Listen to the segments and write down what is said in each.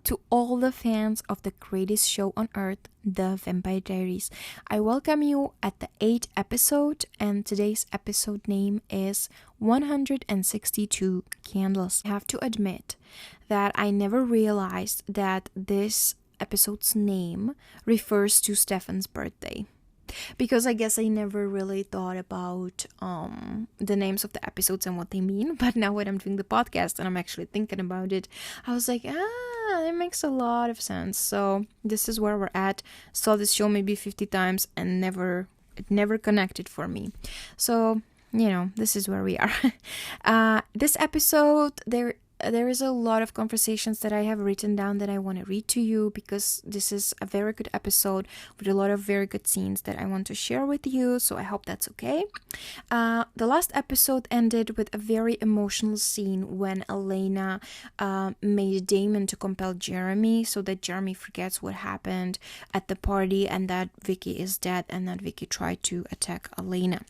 to all the fans of the greatest show on earth, The Vampire Diaries. I welcome you at the 8th episode, and today's episode name is 162 Candles. I have to admit that I never realized that this episode's name refers to Stefan's birthday. Because I guess I never really thought about the names of the episodes and what they mean. But now when I'm doing the podcast and I'm actually thinking about it, I was like, it makes a lot of sense. So this is where we're at. Saw this show maybe 50 times and it never connected for me. So, this is where we are. This episode, there is a lot of conversations that I have written down that I want to read to you, because this is a very good episode with a lot of very good scenes that I want to share with you, so I hope that's okay. The last episode ended with a very emotional scene when Elena made Damon to compel Jeremy so that Jeremy forgets what happened at the party and that Vicky is dead and that Vicky tried to attack Elena.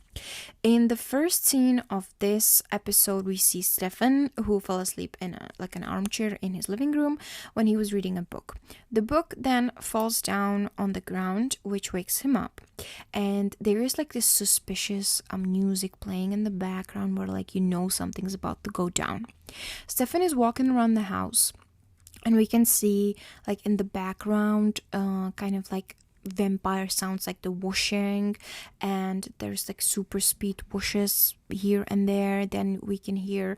In the first scene of this episode, we see Stefan, who fell asleep in an armchair in his living room when he was reading a book. The book then falls down on the ground, which wakes him up. And there is this suspicious music playing in the background where something's about to go down. Stefan is walking around the house, and we can see in the background vampire sounds, like the whooshing, and there's super speed whooshes here and there. Then we can hear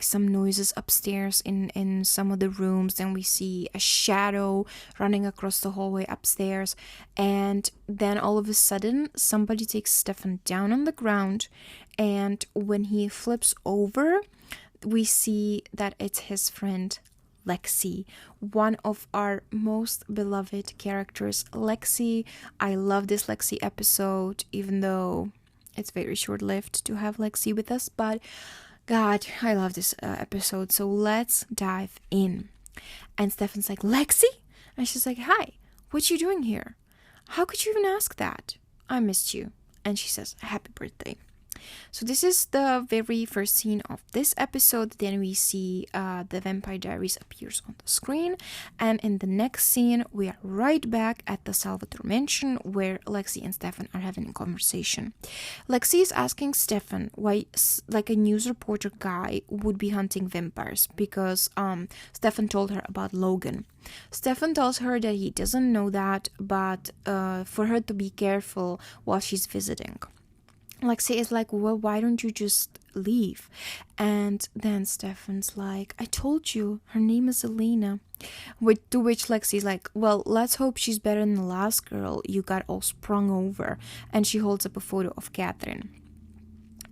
some noises upstairs in some of the rooms. Then we see a shadow running across the hallway upstairs, and then all of a sudden somebody takes Stefan down on the ground, and when he flips over, we see that it's his friend Lexi, one of our most beloved characters. Lexi, I love this Lexi episode, even though it's very short-lived to have Lexi with us, but God, I love this episode. So let's dive in. And Stefan's like, Lexi? And she's like, hi, what you doing here? How could you even ask that? I missed you. And she says, happy birthday. So this is the very first scene of this episode. Then we see the Vampire Diaries appears on the screen, and in the next scene we are right back at the Salvatore mansion where Lexi and Stefan are having a conversation. Lexi is asking Stefan why a news reporter guy would be hunting vampires, because Stefan told her about Logan. Stefan tells her that he doesn't know that, but for her to be careful while she's visiting. Lexi is like, well, why don't you just leave? And then Stefan's like, I told you, her name is Elena. To which Lexi's like, well, let's hope she's better than the last girl you got all sprung over. And she holds up a photo of Catherine.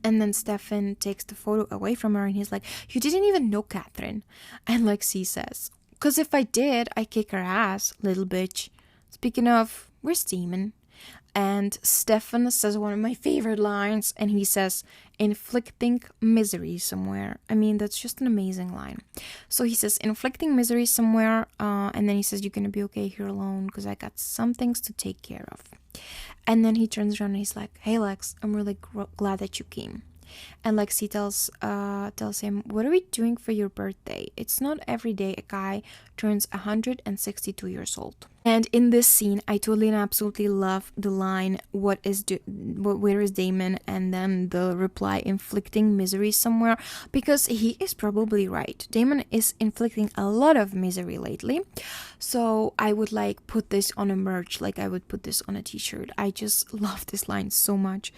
And then Stefan takes the photo away from her and he's like, you didn't even know Catherine. And Lexi says, because if I did, I'd kick her ass, little bitch. Speaking of, where's Damon? And Stefan says one of my favorite lines, and he says, inflicting misery somewhere. I mean, that's just an amazing line. So he says, inflicting misery somewhere, and then he says, you're gonna be okay here alone, because I got some things to take care of. And then he turns around and he's like, hey Lex, I'm really glad that you came. And Lexi tells him, what are we doing for your birthday? It's not every day a guy turns 162 years old. And in this scene, I totally and absolutely love the line, where is Damon? And then the reply, inflicting misery somewhere, because he is probably right. Damon is inflicting a lot of misery lately. So I would put this on a merch, I would put this on a t-shirt. I just love this line so much.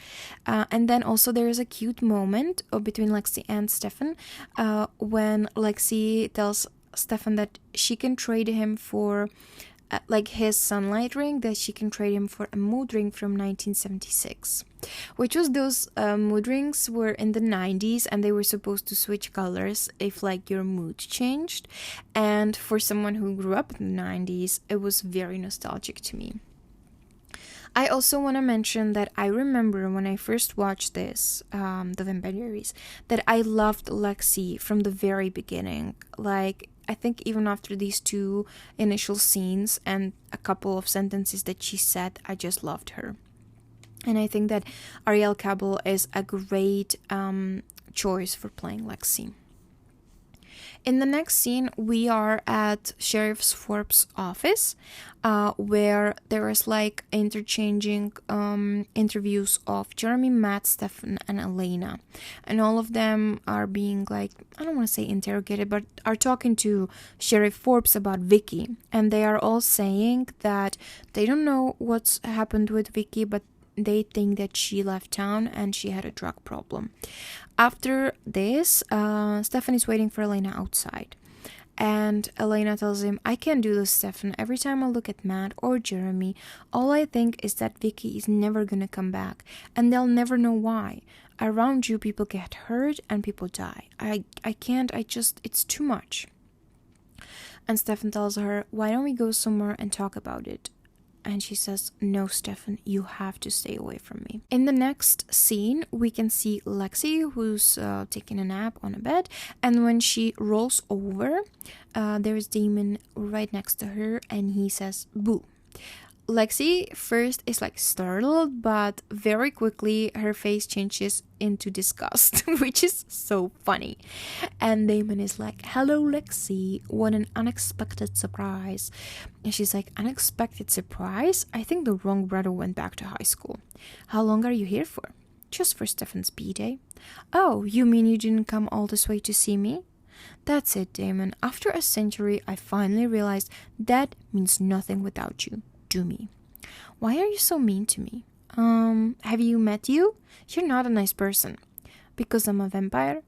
And then also there is a cute moment between Lexi and Stefan when Lexi tells Stefan that she can trade him for his sunlight ring, that she can trade him for a mood ring from 1976, which was those mood rings were in the 90s, and they were supposed to switch colors if your mood changed. And for someone who grew up in the 90s, it was very nostalgic to me. I also want to mention that I remember when I first watched this, The Vampire Diaries, that I loved Lexi from the very beginning. I think even after these two initial scenes and a couple of sentences that she said, I just loved her. And I think that Ariel Cabell is a great choice for playing Lexi. In the next scene, we are at Sheriff Forbes' office, where there is like interchanging interviews of Jeremy, Matt, Stefan, and Elena. And all of them are being like, I don't want to say interrogated, but are talking to Sheriff Forbes about Vicky. And they are all saying that they don't know what's happened with Vicky, but they think that she left town and she had a drug problem. After this, Stefan is waiting for Elena outside. And Elena tells him, I can't do this, Stefan. Every time I look at Matt or Jeremy, all I think is that Vicky is never gonna come back. And they'll never know why. Around you, people get hurt and people die. I can't, it's too much. And Stefan tells her, why don't we go somewhere and talk about it? And she says, no, Stefan, you have to stay away from me. In the next scene, we can see Lexi, who's taking a nap on a bed. And when she rolls over, there's Damon right next to her. And he says, boo. Lexi first is like startled, but very quickly her face changes into disgust, which is so funny. And Damon is like, hello Lexi, what an unexpected surprise. And she's like, unexpected surprise? I think the wrong brother went back to high school. How long are you here for? Just for Stefan's B-Day. Oh, you mean you didn't come all this way to see me? That's it, Damon. After a century, I finally realized that means nothing without you. Do me. Why are you so mean to me? Have you met you? You're not a nice person. Because I'm a vampire?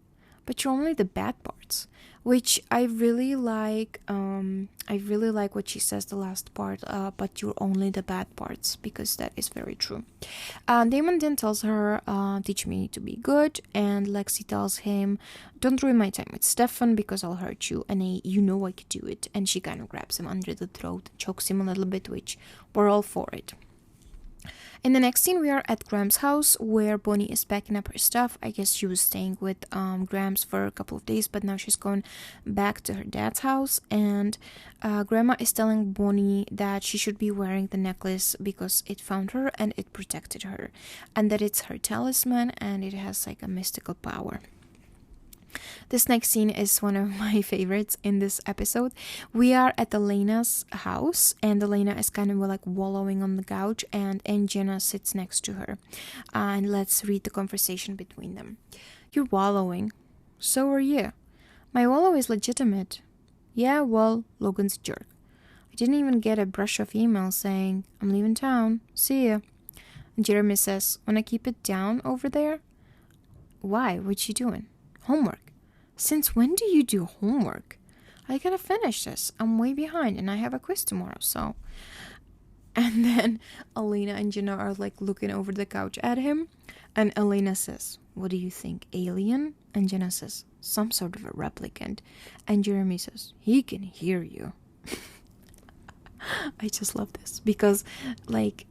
But you're only the bad parts. Which I really like. I really like what she says the last part. But you're only the bad parts. Because that is very true. Damon then tells her, teach me to be good. And Lexi tells him, don't ruin my time with Stefan because I'll hurt you. And you know I could do it. And she kind of grabs him under the throat, chokes him a little bit, which we're all for it. In the next scene, we are at Graham's house where Bonnie is packing up her stuff. I guess she was staying with Graham's for a couple of days, but now she's going back to her dad's house. And Grandma is telling Bonnie that she should be wearing the necklace because it found her and it protected her. And that it's her talisman and it has like a mystical power. This next scene is one of my favorites in this episode. We are at Elena's house and Elena is kind of like wallowing on the couch and Jenna sits next to her. And let's read the conversation between them. You're wallowing. So are you. My wallow is legitimate. Yeah, well, Logan's a jerk. I didn't even get a brush of email saying, I'm leaving town. See ya. And Jeremy says, wanna keep it down over there? Why? What you doing? Homework. Since when do you do homework? I gotta finish this. I'm way behind and I have a quiz tomorrow, so... And then Elena and Jenna are like looking over the couch at him. And Elena says, what do you think, alien? And Jenna says, some sort of a replicant. And Jeremy says, he can hear you. I just love this because like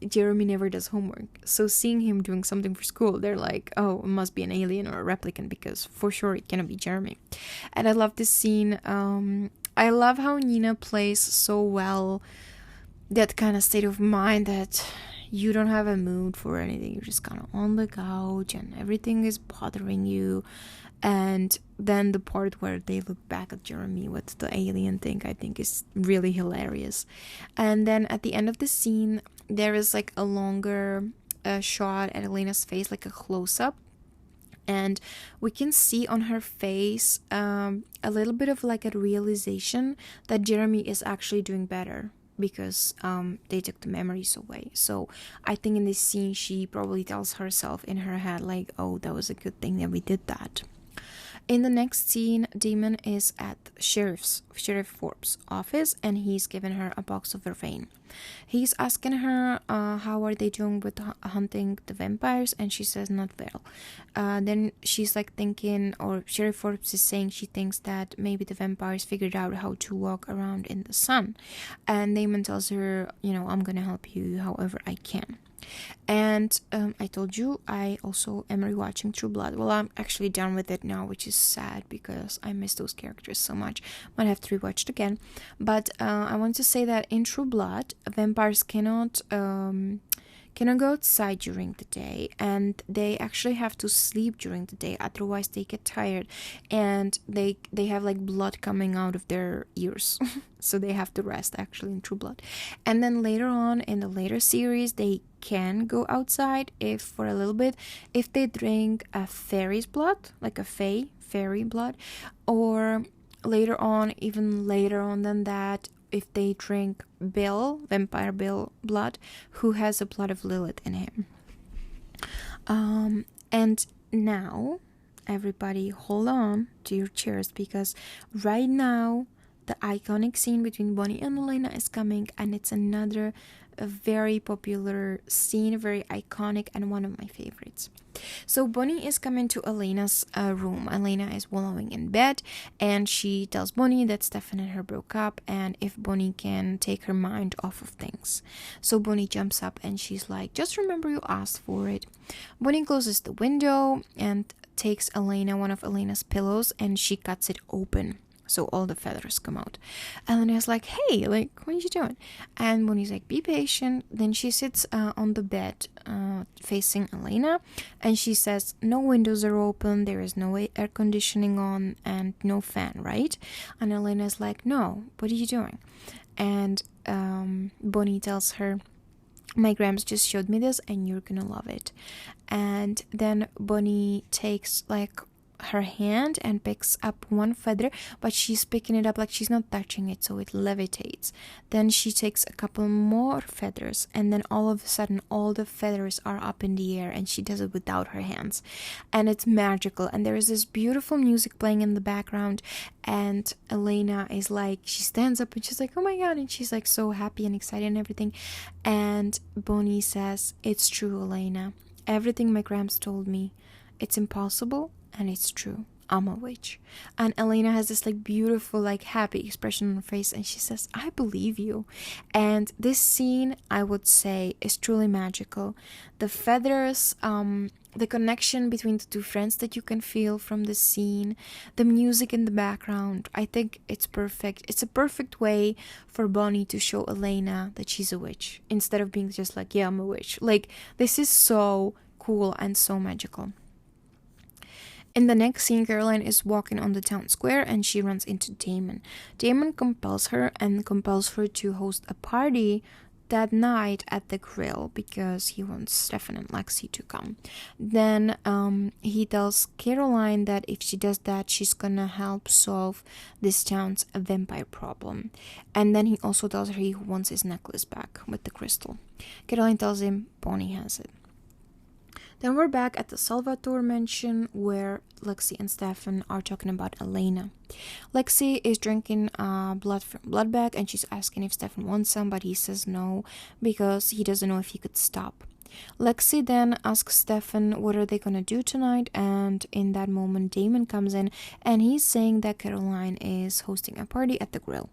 Jeremy never does homework. So seeing him doing something for school, they're like, oh, it must be an alien or a replicant because for sure it cannot be Jeremy. And I love this scene. I love how Nina plays so well that kind of state of mind that you don't have a mood for anything. You're just kind of on the couch and everything is bothering you. And then the part where they look back at Jeremy with the alien thing, I think is really hilarious. And then at the end of the scene, there is like a longer shot at Elena's face, like a close-up. And we can see on her face a little bit of like a realization that Jeremy is actually doing better because they took the memories away. So I think in this scene, she probably tells herself in her head like, oh, that was a good thing that we did that. In the next scene, Damon is at Sheriff Forbes' office and he's giving her a box of vervain. He's asking her how are they doing with hunting the vampires, and she says not well. Then she's like thinking, or Sheriff Forbes is saying she thinks that maybe the vampires figured out how to walk around in the sun. And Damon tells her, I'm gonna help you however I can. And I told you I also am rewatching True Blood. Well, I'm actually done with it now, which is sad because I miss those characters so much. Might have to rewatch it again. But I want to say that in True Blood, vampires cannot cannot go outside during the day, and they actually have to sleep during the day, otherwise they get tired, and they have like blood coming out of their ears. So they have to rest actually in True Blood. And then later on in the later series, they can go outside if for a little bit, if they drink a fairy's blood, like a fairy blood, or later on, even later on than that, if they drink vampire Bill blood, who has the blood of Lilith in him. And now, everybody hold on to your chairs, because right now the iconic scene between Bonnie and Elena is coming, and it's another very popular scene, very iconic, and one of my favorites. So Bonnie is coming to Elena's room. Elena is wallowing in bed, and she tells Bonnie that Stefan and her broke up, and if Bonnie can take her mind off of things. So Bonnie jumps up and she's like, just remember you asked for it. Bonnie closes the window and takes one of Elena's pillows, and she cuts it open, so all the feathers come out. Elena's like, hey, like, what are you doing? And Bonnie's like, be patient. Then she sits on the bed facing Elena, and she says, no windows are open, there is no air conditioning on, and no fan, right? And Elena's like, no, what are you doing? And Bonnie tells her, my grams just showed me this, and you're gonna love it. And then Bonnie takes like her hand and picks up one feather, but she's picking it up like she's not touching it, so it levitates. Then she takes a couple more feathers, and then all of a sudden all the feathers are up in the air, and she does it without her hands, and it's magical. And there is this beautiful music playing in the background, and Elena is like, she stands up and she's like, oh my god, and she's like so happy and excited and everything. And Bonnie says, it's true, Elena, everything my grams told me, it's impossible, and it's true, I'm a witch. And Elena has this like beautiful, like happy expression on her face, and she says, I believe you. And this scene, I would say, is truly magical. The feathers, the connection between the two friends that you can feel from the scene, the music in the background, I think it's perfect. It's a perfect way for Bonnie to show Elena that she's a witch, instead of being just like, yeah, I'm a witch. Like, this is so cool and so magical. In the next scene, Caroline is walking on the town square, and she runs into Damon. Damon compels her to host a party that night at the grill, because he wants Stefan and Lexi to come. Then he tells Caroline that if she does that, she's gonna help solve this town's vampire problem. And then he also tells her he wants his necklace back with the crystal. Caroline tells him Bonnie has it. Then we're back at the Salvatore mansion, where Lexi and Stefan are talking about Elena. Lexi is drinking blood from blood bag, and she's asking if Stefan wants some, but he says no, because he doesn't know if he could stop. Lexi then asks Stefan what are they gonna do tonight, and in that moment Damon comes in, and he's saying that Caroline is hosting a party at the grill,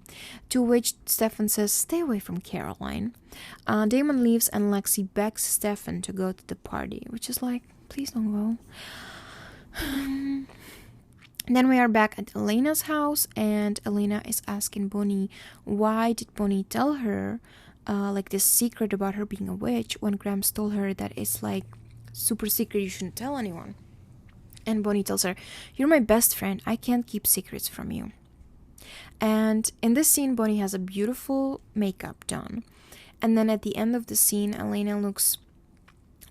to which Stefan says stay away from Caroline. Damon leaves, and Lexi begs Stefan to go to the party, which is like, please don't go. Then we are back at Elena's house, and Elena is asking Bonnie, why did Bonnie tell her like this secret about her being a witch, when Grams told her that it's like super secret, you shouldn't tell anyone. And Bonnie tells her, you're my best friend, I can't keep secrets from you. And in this scene, Bonnie has a beautiful makeup done, and then at the end of the scene, Elena looks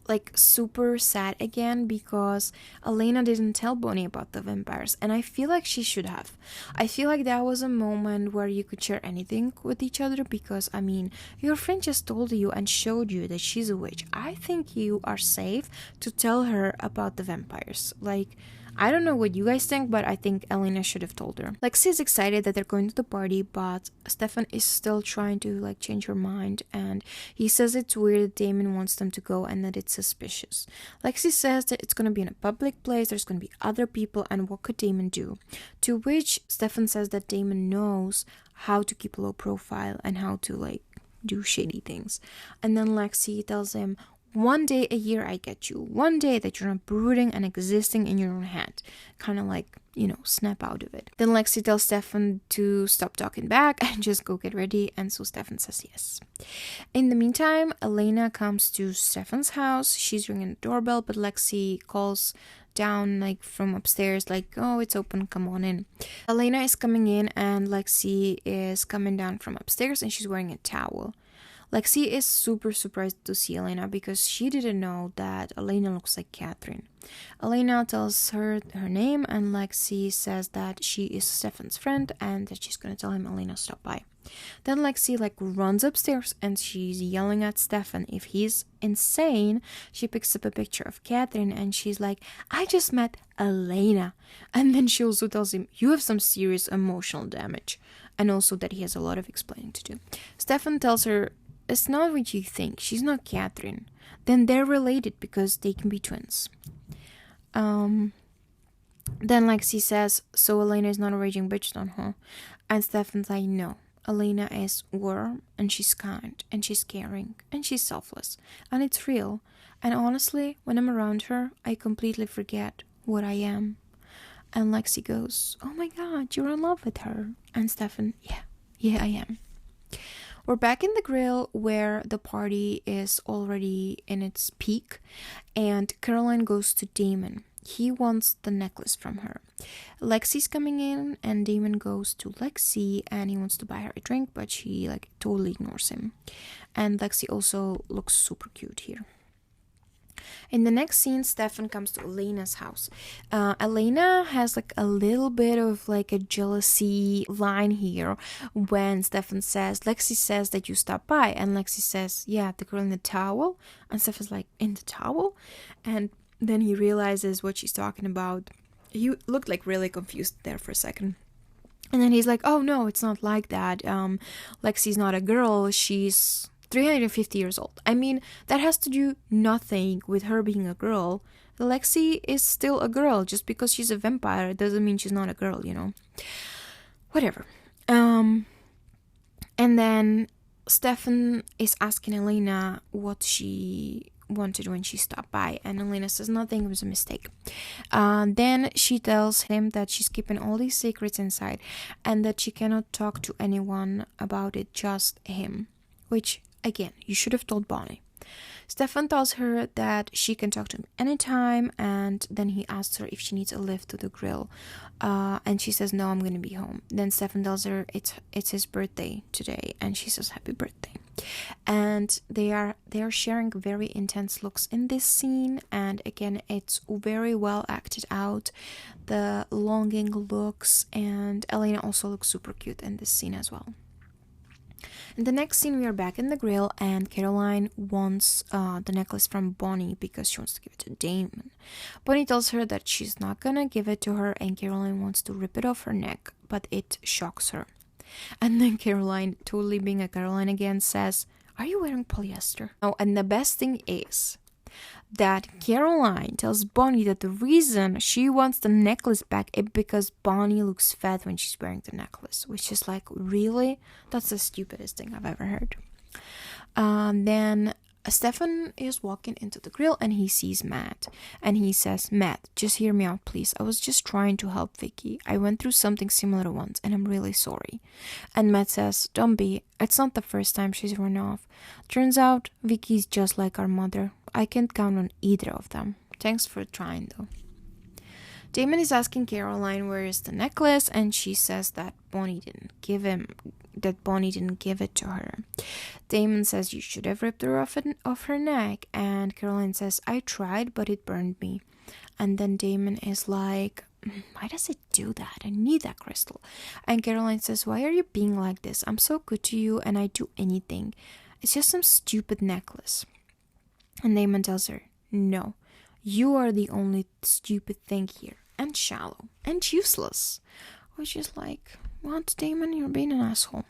like super sad again, because Elena didn't tell Bonnie about the vampires, and I feel like she should have. I feel like that was a moment where you could share anything with each other, because I mean, your friend just told you and showed you that she's a witch. I think you are safe to tell her about the vampires. Like, I don't know what you guys think, but I think Elena should have told her. Lexi is excited that they're going to the party, but Stefan is still trying to like change her mind, and he says it's weird that Damon wants them to go and that it's suspicious. Lexi says that it's going to be in a public place, there's going to be other people, and what could Damon do? To which Stefan says that Damon knows how to keep a low profile and how to like do shady things. And then Lexi tells him, one day a year I get you. One day that you're not brooding and existing in your own head. Kind of like, snap out of it. Then Lexi tells Stefan to stop talking back and just go get ready. And so Stefan says yes. In the meantime, Elena comes to Stefan's house. She's ringing the doorbell, but Lexi calls down like from upstairs, like, oh, it's open, come on in. Elena is coming in and Lexi is coming down from upstairs and she's wearing a towel. Lexi is super surprised to see Elena because she didn't know that Elena looks like Catherine. Elena tells her her name and Lexi says that she is Stefan's friend and that she's gonna tell him Elena stopped by. Then Lexi runs upstairs and she's yelling at Stefan if he's insane. She picks up a picture of Catherine and she's like, I just met Elena. And then she also tells him, you have some serious emotional damage. And also that he has a lot of explaining to do. Stefan tells her, it's not what you think. She's not Catherine. Then they're related because they can be twins. Then Lexi says, so Elena is not a raging bitch then, huh? And Stefan's like, no. Elena is warm and she's kind and she's caring and she's selfless. And it's real. And honestly, when I'm around her, I completely forget what I am. And Lexi goes, oh my god, you're in love with her. And Stefan, yeah, I am. We're back in the grill where the party is already in its peak and Caroline goes to Damon. He wants the necklace from her. Lexi's coming in and Damon goes to Lexi and he wants to buy her a drink, but she totally ignores him. And Lexi also looks super cute here. In the next scene, Stefan comes to Elena's house. Elena has a little bit of a jealousy line here when Stefan says, Lexi says that you stopped by. And Lexi says, yeah, the girl in the towel. And Stefan's like, in the towel? And then he realizes what she's talking about. He looked really confused there for a second. And then he's like, oh no, it's not like that. Lexi's not a girl. She's 350 years old. I mean, that has to do nothing with her being a girl. Lexi is still a girl. Just because she's a vampire doesn't mean she's not a girl, Whatever. And then Stefan is asking Elena what she wanted when she stopped by, and Elena says nothing, it was a mistake. Then she tells him that she's keeping all these secrets inside and that she cannot talk to anyone about it, just him, which again, you should have told Bonnie. Stefan tells her that she can talk to him anytime, and then he asks her if she needs a lift to the grill, and she says no, I'm gonna be home. Then Stefan tells her it's his birthday today, and she says happy birthday. And they are sharing very intense looks in this scene, and again, it's very well acted out, the longing looks, and Elena also looks super cute in this scene as well. In the next scene, we are back in the grill, and Caroline wants the necklace from Bonnie because she wants to give it to Damon. Bonnie tells her that she's not gonna give it to her, and Caroline wants to rip it off her neck, but it shocks her. And then Caroline, totally being a Caroline again, says, are you wearing polyester? Oh, and the best thing is that Caroline tells Bonnie that the reason she wants the necklace back is because Bonnie looks fat when she's wearing the necklace, which is really? That's the stupidest thing I've ever heard. Then Stefan is walking into the grill and he sees Matt, and he says, Matt, just hear me out, please. I was just trying to help Vicky. I went through something similar once and I'm really sorry. And Matt says, don't be. It's not the first time she's run off. Turns out Vicky's just like our mother. I can't count on either of them. Thanks for trying though. Damon is asking Caroline where is the necklace, and she says that Bonnie didn't give it to her. Damon says you should have ripped her off her neck, and Caroline says I tried but it burned me. And then Damon is like, why does it do that? I need that crystal. And Caroline says, why are you being like this? I'm so good to you and I'd do anything. It's just some stupid necklace. And Damon tells her, no, you are the only stupid thing here, and shallow, and useless. Which is like, what, Damon? You're being an asshole.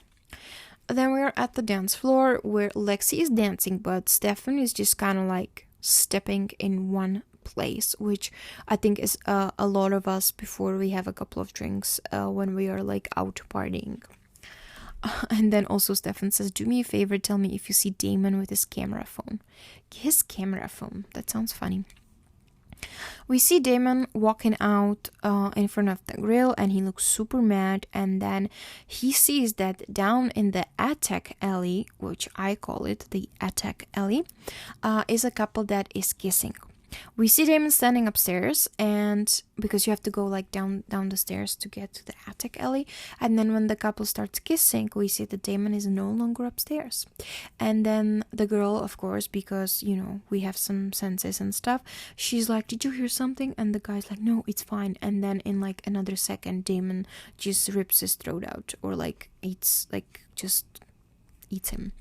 Then we're at the dance floor where Lexi is dancing, but Stefan is just kind of stepping in one place, which I think is a lot of us before we have a couple of drinks when we are out partying. And then also Stefan says, do me a favor, tell me if you see Damon with his camera phone. His camera phone, that sounds funny. We see Damon walking out in front of the grill, and he looks super mad. And then he sees that down in the attic alley, which I call it the attic alley, is a couple that is kissing. We see Damon standing upstairs, and because you have to go like down the stairs to get to the attic alley, and then when the couple starts kissing, we see that Damon is no longer upstairs. And then the girl, of course, because we have some senses and stuff, she's like, did you hear something? And the guy's like, no, it's fine. And then in like another second, Damon just rips his throat out, or just eats him.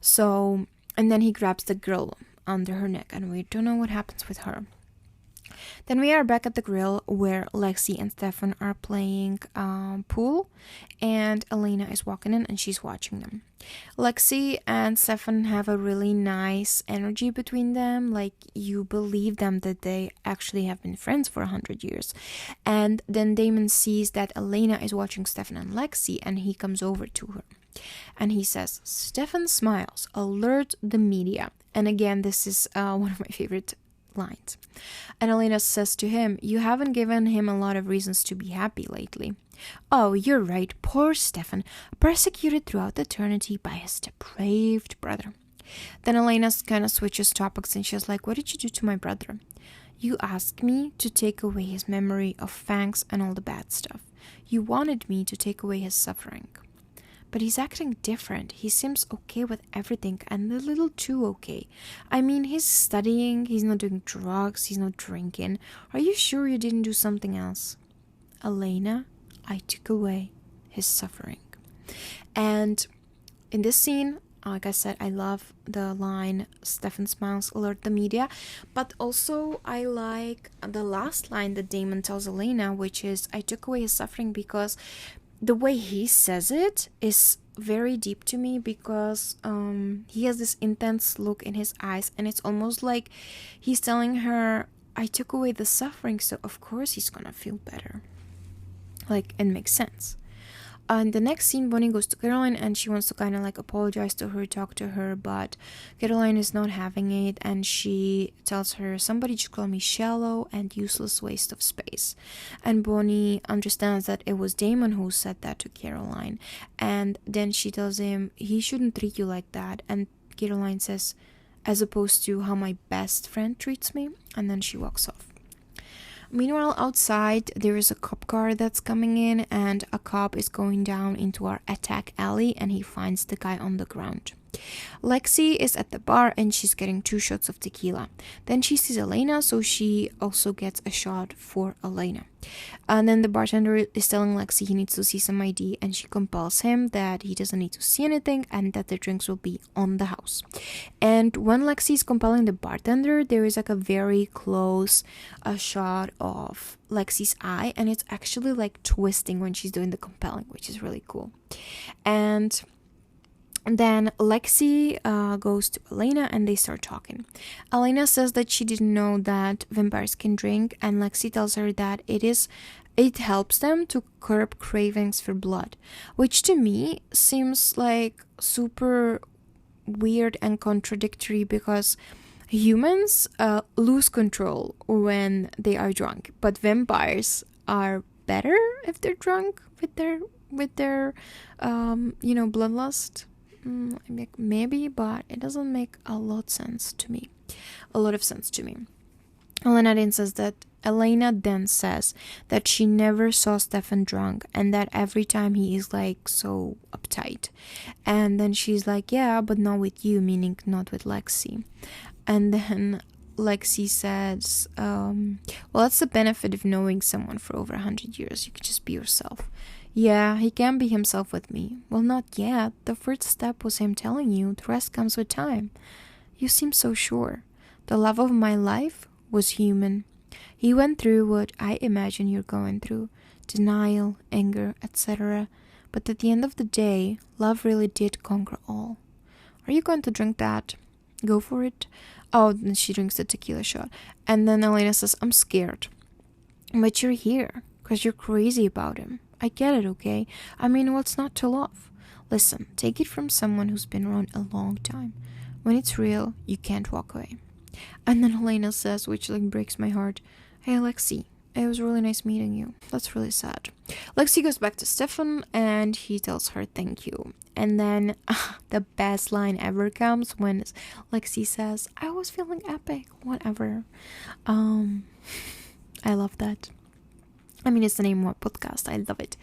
So, and then he grabs the girl under her neck, and we don't know what happens with her. Then we are back at the grill where Lexi and Stefan are playing pool, and Elena is walking in and she's watching them. Lexi and Stefan have a really nice energy between them, like you believe them that they actually have been friends for 100 years. And then Damon sees that Elena is watching Stefan and Lexi, and he comes over to her. And he says, Stefan smiles, alert the media. And again, this is one of my favorite lines. And Elena says to him, you haven't given him a lot of reasons to be happy lately. Oh, you're right, poor Stefan, persecuted throughout eternity by his depraved brother. Then Elena kind of switches topics, and she's like, what did you do to my brother? You asked me to take away his memory of Fangs and all the bad stuff. You wanted me to take away his suffering. But he's acting different. He seems okay with everything, and a little too okay. I mean, he's studying, he's not doing drugs, he's not drinking. Are you sure you didn't do something else? Elena, I took away his suffering. And in this scene, like I said, I love the line, Stefan smiles, alert the media. But also, I like the last line that Damon tells Elena, which is, I took away his suffering, because the way he says it is very deep to me, because he has this intense look in his eyes, and it's almost like he's telling her, I took away the suffering, so of course he's gonna feel better. Like, it makes sense. And the next scene, Bonnie goes to Caroline, and she wants to kind of like apologize to her, talk to her, but Caroline is not having it, and she tells her, somebody just called me shallow and useless waste of space. And Bonnie understands that it was Damon who said that to Caroline, and then she tells him he shouldn't treat you like that, and Caroline says, as opposed to how my best friend treats me, and then she walks off. Meanwhile, outside, there is a cop car that's coming in, and a cop is going down into our attack alley, and he finds the guy on the ground. Lexi is at the bar, and she's getting 2 shots of tequila. Then she sees Elena, so she also gets a shot for Elena. And then the bartender is telling Lexi he needs to see some ID, and she compels him that he doesn't need to see anything and that the drinks will be on the house. And when Lexi is compelling the bartender, there is like a very close shot of Lexi's eye, and it's actually like twisting when she's doing the compelling, which is really cool. And then Lexi goes to Elena, and they start talking. Elena says that she didn't know that vampires can drink, and Lexi tells her that it helps them to curb cravings for blood, which to me seems like super weird and contradictory, because humans lose control when they are drunk, but vampires are better if they're drunk with their bloodlust. Maybe, but it doesn't make a lot of sense to me. Elena then says that she never saw Stefan drunk, and that every time he is like so uptight. And then she's like, yeah, but not with you, meaning not with Lexi. And then Lexi says, well, that's the benefit of knowing someone for over 100 years. You could just be yourself. Yeah, he can be himself with me. Well, not yet. The first step was him telling you. The rest comes with time. You seem so sure. The love of my life was human. He went through what I imagine you're going through. Denial, anger, etc. But at the end of the day, love really did conquer all. Are you going to drink that? Go for it. Oh, then she drinks the tequila shot. And then Elena says, I'm scared. But you're here, because you're crazy about him. I get it, okay? I mean, what's not to love? Listen, take it from someone who's been around a long time. When it's real, you can't walk away. And then Elena says, which like breaks my heart, hey Lexi, it was really nice meeting you. That's really sad. Lexi goes back to Stefan and he tells her thank you. And then the best line ever comes when Lexi says, I was feeling epic, whatever. I love that. I mean, it's the name of my podcast. I love it.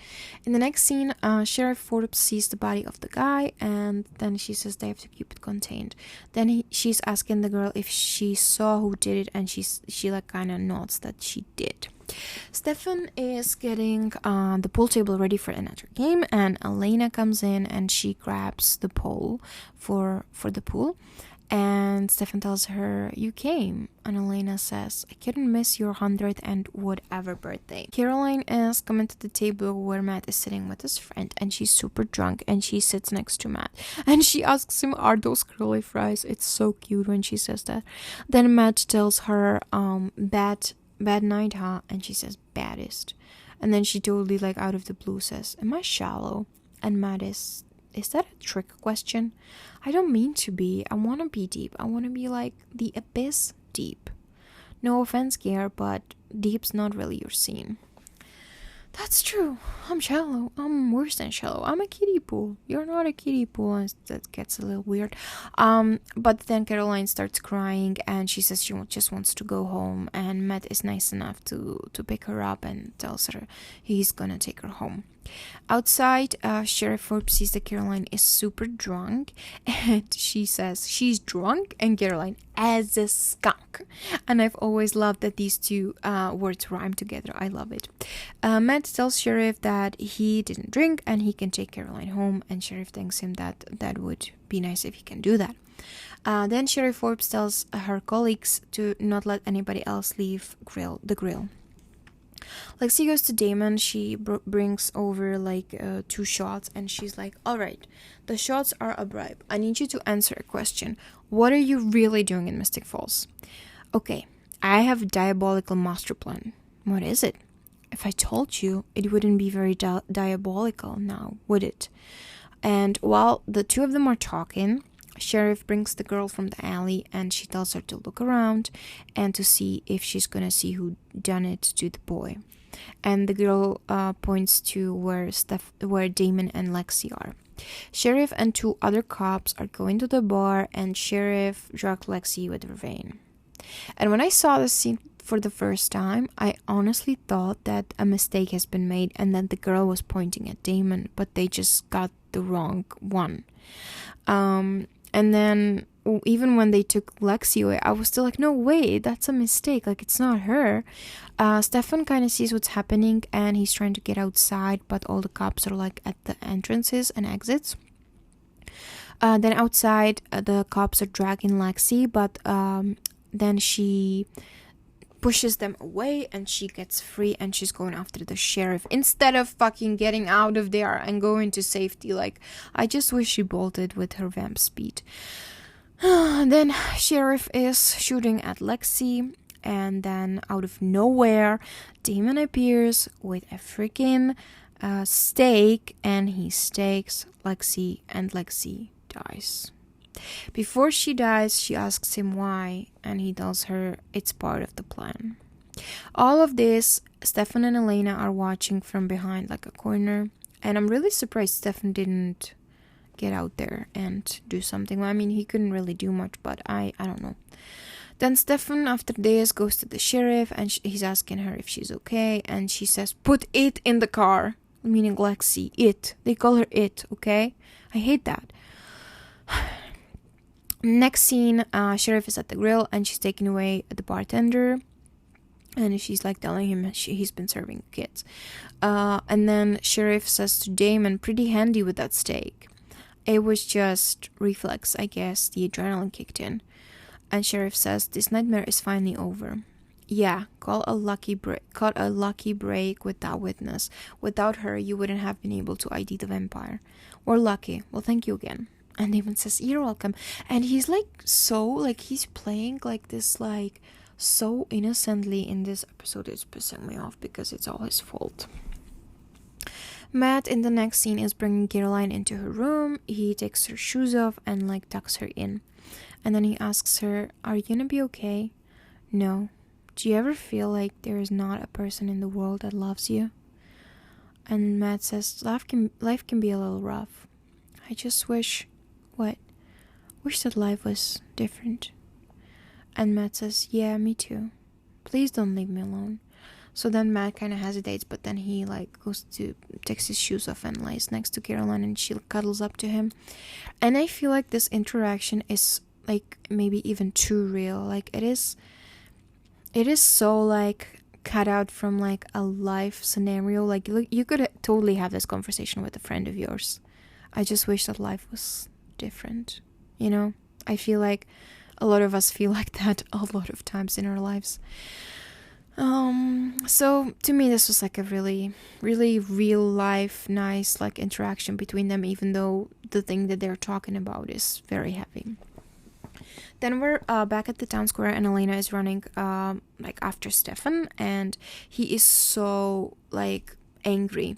In the next scene, Sheriff Forbes sees the body of the guy, and then she says they have to keep it contained. Then she's asking the girl if she saw who did it, and she like kind of nods that she did. Stefan is getting the pool table ready for another game, and Elena comes in and she grabs the pole for the pool. And Stefan tells her, you came. And Elena says, I couldn't miss your 100th and whatever birthday. Caroline is coming to the table where Matt is sitting with his friend. And she's super drunk. And she sits next to Matt. And she asks him, are those curly fries? It's so cute when she says that. Then Matt tells her, bad night, huh? And she says, baddest. And then she totally like out of the blue says, am I shallow? And Matt is that a trick question? I don't mean to be. I want to be deep. I want to be like the abyss deep. No offense, Gear, but deep's not really your scene. That's true. I'm shallow. I'm worse than shallow. I'm a kiddie pool. You're not a kiddie pool. And that gets a little weird. But then Caroline starts crying and she says she just wants to go home. And Matt is nice enough to pick her up and tells her he's gonna take her home. Outside, Sheriff Forbes sees that Caroline is super drunk, and she says she's drunk, and Caroline as a skunk. And I've always loved that these two words rhyme together. I love it. Matt tells Sheriff that he didn't drink and he can take Caroline home, and Sheriff thanks him that would be nice if he can do that. Then Sheriff Forbes tells her colleagues to not let anybody else leave the grill. Lexi goes to Damon. She brings over like 2 shots, and she's like, all right, the shots are a bribe. I need you to answer a question. What are you really doing in Mystic Falls? Okay, I have a diabolical master plan. What is it? If I told you, it wouldn't be very diabolical now, would it? And while the two of them are talking, Sheriff brings the girl from the alley and she tells her to look around and to see if she's gonna see who done it to the boy. And the girl points to where Damon and Lexi are. Sheriff and 2 other cops are going to the bar, and Sheriff drugged Lexi with Vervain. And when I saw this scene for the first time, I honestly thought that a mistake has been made and that the girl was pointing at Damon, but they just got the wrong one. And then even when they took Lexi away, I was still like, no way, that's a mistake. Like, it's not her. Stefan kind of sees what's happening and he's trying to get outside, but all the cops are like at the entrances and exits. Then outside, the cops are dragging Lexi, but then she pushes them away and she gets free and she's going after the sheriff instead of fucking getting out of there and going to safety. Like, I just wish she bolted with her vamp speed. Then Sheriff is shooting at Lexi, and then out of nowhere Damon appears with a freaking stake, and he stakes Lexi, and Lexi dies. Before she dies, she asks him why, and he tells her it's part of the plan. All of this, Stefan and Elena are watching from behind like a corner, and I'm really surprised Stefan didn't get out there and do something. I mean, he couldn't really do much, but I don't know. Then Stefan, after this, goes to the sheriff, and he's asking her if she's okay, and she says, put it in the car, meaning Lexi. It. They call her it, okay? I hate that. Next scene, Sheriff is at the grill and she's taking away the bartender, and she's like telling him he's been serving kids. And then Sheriff says to Damon, pretty handy with that steak. It was just reflex, I guess. The adrenaline kicked in. And Sheriff says, this nightmare is finally over. Yeah, caught a lucky break with that witness. Without her, you wouldn't have been able to ID the vampire. We're lucky. Well, thank you again. And Damon says, you're welcome. And he's like, so, like, he's playing like this, like, so innocently in this episode. It's pissing me off because it's all his fault. Matt in the next scene is bringing Caroline into her room. He takes her shoes off and like tucks her in. And then he asks her, "Are you gonna be okay?" "No." "Do you ever feel like there is not a person in the world that loves you?" And Matt says, life can be a little rough. "I just wish..." "What?" "Wish that life was different." And Matt says, "Yeah, me too. Please don't leave me alone." So then Matt kind of hesitates, but then he like goes to takes his shoes off and lays next to Caroline, and she cuddles up to him. And I feel like this interaction is like maybe even too real. Like it is so like cut out from like a life scenario. Like you could totally have this conversation with a friend of yours. "I just wish that life was different." I feel like a lot of us feel like that a lot of times in our lives. So to me this was like a really, really real life, nice like interaction between them, even though the thing that they're talking about is very heavy. Then we're back at the town square, and Elena is running like after Stefan, and he is so like angry,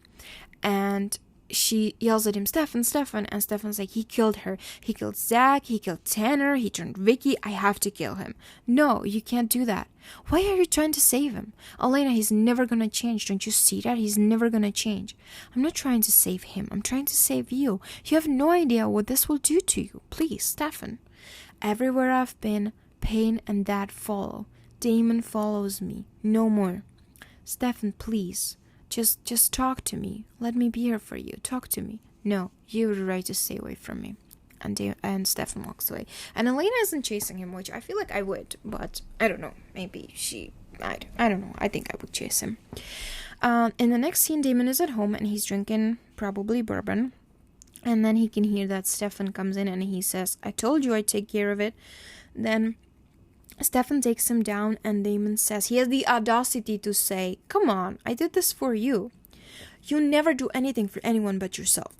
and she yells at him, "Stefan, Stefan," and Stefan's like, "He killed her. He killed Zach, he killed Tanner, he turned Vicky. I have to kill him." "No, you can't do that. Why are you trying to save him? Elena, he's never gonna change. Don't you see that? He's never gonna change." "I'm not trying to save him. I'm trying to save you. You have no idea what this will do to you. Please, Stefan. Everywhere I've been, pain and that follow. Damon follows me. No more. Stefan, please. Just talk to me. Let me be here for you. Talk to me." "No, you have the right to stay away from me." And Stefan walks away. And Elena isn't chasing him, which I feel like I would, but I don't know. Maybe I don't know. I think I would chase him. In the next scene, Damon is at home and he's drinking probably bourbon. And then he can hear that Stefan comes in and he says, "I told you I'd take care of it." Then Stefan takes him down, and Damon says, he has the audacity to say, "Come on, I did this for you. You never do anything for anyone but yourself."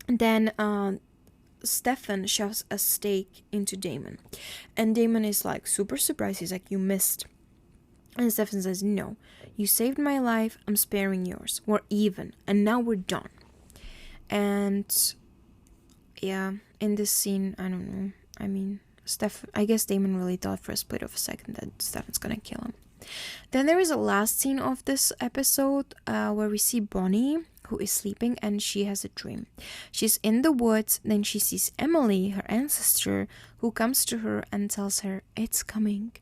And then Stefan shoves a steak into Damon, and Damon is like super surprised. He's like, "You missed." And Stefan says, "No, you saved my life. I'm sparing yours. We're even, and now we're done." And yeah, in this scene, I don't know. I mean, I guess Damon really thought for a split of a second that Stefan's gonna kill him. Then there is a last scene of this episode where we see Bonnie, who is sleeping, and she has a dream. She's in the woods, then she sees Emily, her ancestor, who comes to her and tells her it's coming.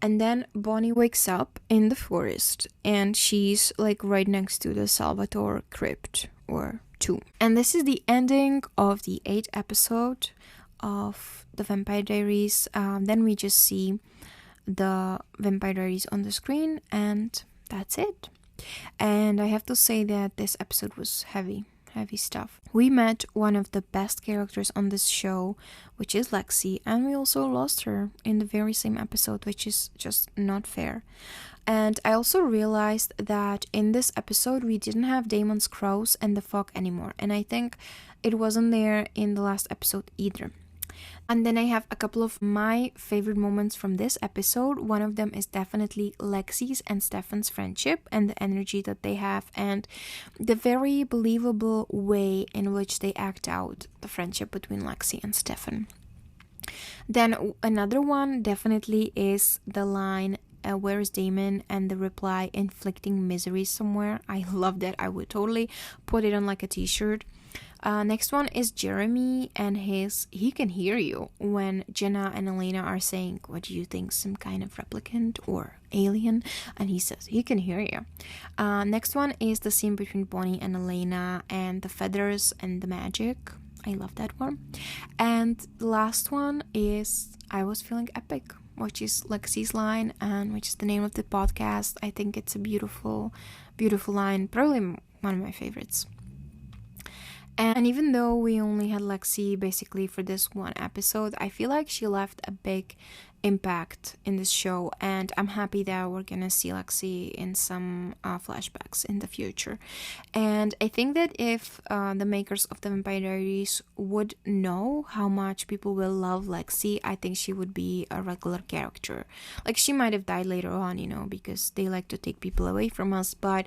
And then Bonnie wakes up in the forest, and she's like right next to the Salvatore crypt or tomb. And this is the ending of the 8th episode of the Vampire Diaries. Then we just see the Vampire Diaries on the screen, and that's it. And I have to say that this episode was heavy stuff. We met one of the best characters on this show, which is Lexi, and we also lost her in the very same episode, which is just not fair. And I also realized that in this episode we didn't have Damon's crows and the fog anymore, and I think it wasn't there in the last episode either. And then I have a couple of my favorite moments from this episode. One of them is definitely Lexi's and Stefan's friendship and the energy that they have, and the very believable way in which they act out the friendship between Lexi and Stefan. Then another one definitely is the line, "Where is Damon?" and the reply, "Inflicting misery somewhere." I love that. I would totally put it on like a t-shirt. Next one is Jeremy and his "he can hear you" when Jenna and Elena are saying, "What do you think, some kind of replicant or alien?" And he says, "he can hear you." Next one is the scene between Bonnie and Elena and the feathers and the magic. I love that one. And the last one is "I was feeling epic," which is Lexi's line, and which is the name of the podcast. I think it's a beautiful, beautiful line, probably one of my favorites. And even though we only had Lexi basically for this one episode, I feel like she left a big impact in this show, and I'm happy that we're gonna see Lexi in some flashbacks in the future. And I think that if the makers of the Vampire Diaries would know how much people will love Lexi, I think she would be a regular character. Like, she might have died later on, because they like to take people away from us, but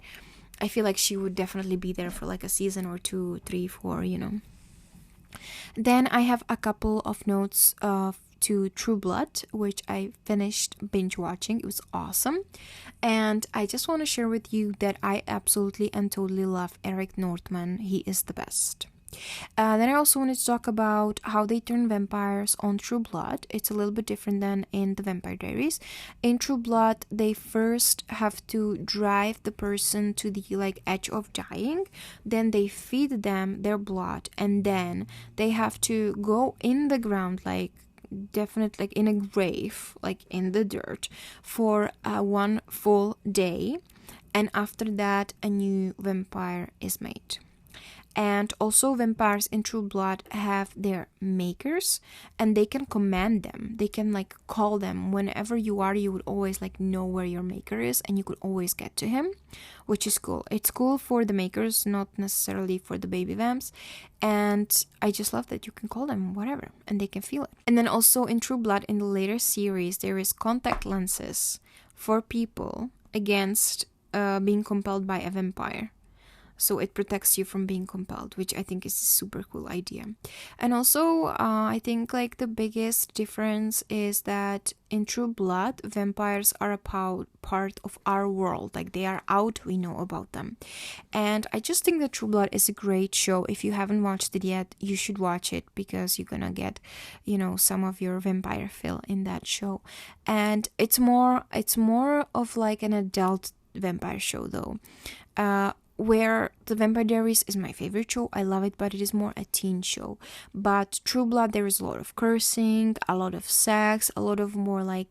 I feel like she would definitely be there for like a season or 2, 3, 4, you know. Then I have a couple of notes to True Blood, which I finished binge watching. It was awesome. And I just want to share with you that I absolutely and totally love Eric Northman. He is the best. Then I also wanted to talk about how they turn vampires on True Blood. It's a little bit different than in the Vampire Diaries. In True Blood, they first have to drive the person to the like edge of dying. Then they feed them their blood, and then they have to go in the ground, like definitely like in a grave, like in the dirt, for 1 full day. And after that, a new vampire is made. And also vampires in True Blood have their makers, and they can command them. They can like call them whenever you are. You would always like know where your maker is, and you could always get to him, which is cool. It's cool for the makers, not necessarily for the baby vamps. And I just love that you can call them whatever and they can feel it. And then also in True Blood, in the later series, there is contact lenses for people against being compelled by a vampire. So it protects you from being compelled, which I think is a super cool idea. And also, I think like the biggest difference is that in True Blood, vampires are a part of our world. Like they are out, we know about them. And I just think that True Blood is a great show. If you haven't watched it yet, you should watch it because you're gonna get, you know, some of your vampire fill in that show. And it's more of like an adult vampire show though. Where the Vampire Diaries is my favorite show. I love it, but it is more a teen show. But True Blood, there is a lot of cursing, a lot of sex, a lot of more like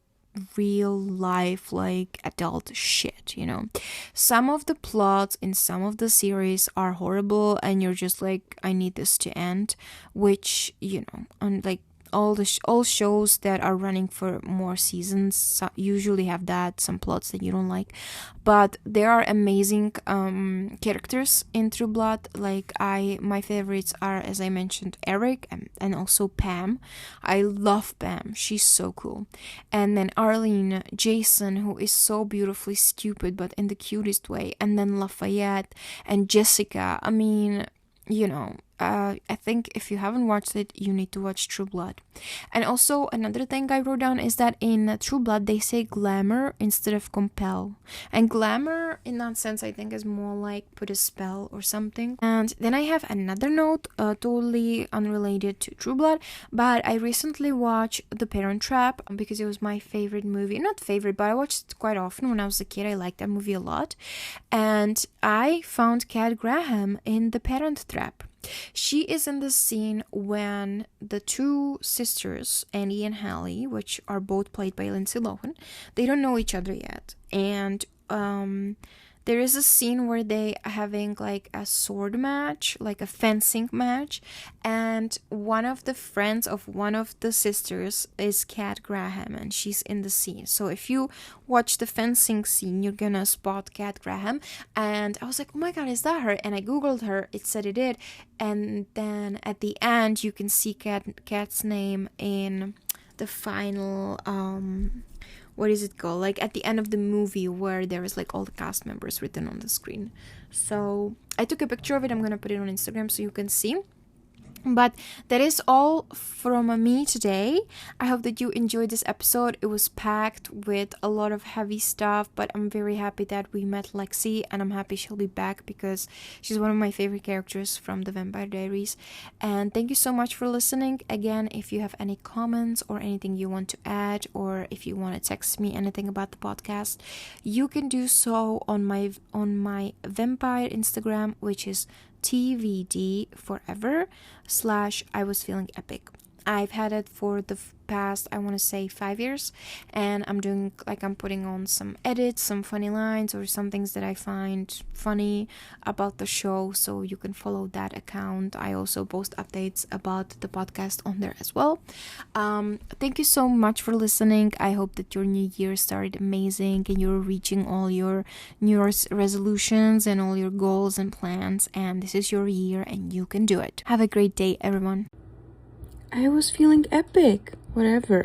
real life, like adult shit, you know. Some of the plots in some of the series are horrible, and you're just like, I need this to end, which, you know, and like all shows that are running for more seasons usually have that, some plots that you don't like. But there are amazing characters in True Blood. Like my favorites are, as I mentioned, Eric and also Pam. I love Pam. She's so cool. And then Arlene, Jason, who is so beautifully stupid but in the cutest way. And then Lafayette and Jessica. I mean, you know, I think if you haven't watched it, you need to watch True Blood. And also another thing I wrote down is that in True Blood they say glamour instead of compel, and glamour in that sense I think is more like put a spell or something. And then I have another note, totally unrelated to True Blood, but I recently watched The Parent Trap because it was my favorite movie. Not favorite, but I watched it quite often when I was a kid. I liked that movie a lot, and I found Kat Graham in The Parent Trap. She is in the scene when the two sisters, Annie and Hallie, which are both played by Lindsay Lohan, they don't know each other yet. And there is a scene where they are having like a sword match, like a fencing match, and one of the friends of one of the sisters is Kat Graham, and she's in the scene. So if you watch the fencing scene, you're gonna spot Kat Graham. And I was like, oh my god, is that her? And I googled her, it said it did. And then at the end you can see Kat's name in the final what is it called? Like at the end of the movie where there is like all the cast members written on the screen. So I took a picture of it. I'm gonna put it on Instagram so you can see. But that is all from me today. I hope that you enjoyed this episode. It was packed with a lot of heavy stuff, but I'm very happy that we met Lexi, and I'm happy she'll be back because she's one of my favorite characters from the Vampire Diaries. And thank you so much for listening. Again, if you have any comments or anything you want to add, or if you want to text me anything about the podcast, you can do so on my vampire Instagram, which is TVD forever / I was feeling epic. I've had it for the past, I want to say 5 years, and I'm doing like, I'm putting on some edits, some funny lines, or some things that I find funny about the show, so you can follow that account. I also post updates about the podcast on there as well. Thank you so much for listening. I hope that your new year started amazing and you're reaching all your New Year's resolutions and all your goals and plans, and this is your year and you can do it. Have a great day, everyone. I was feeling epic. Whatever.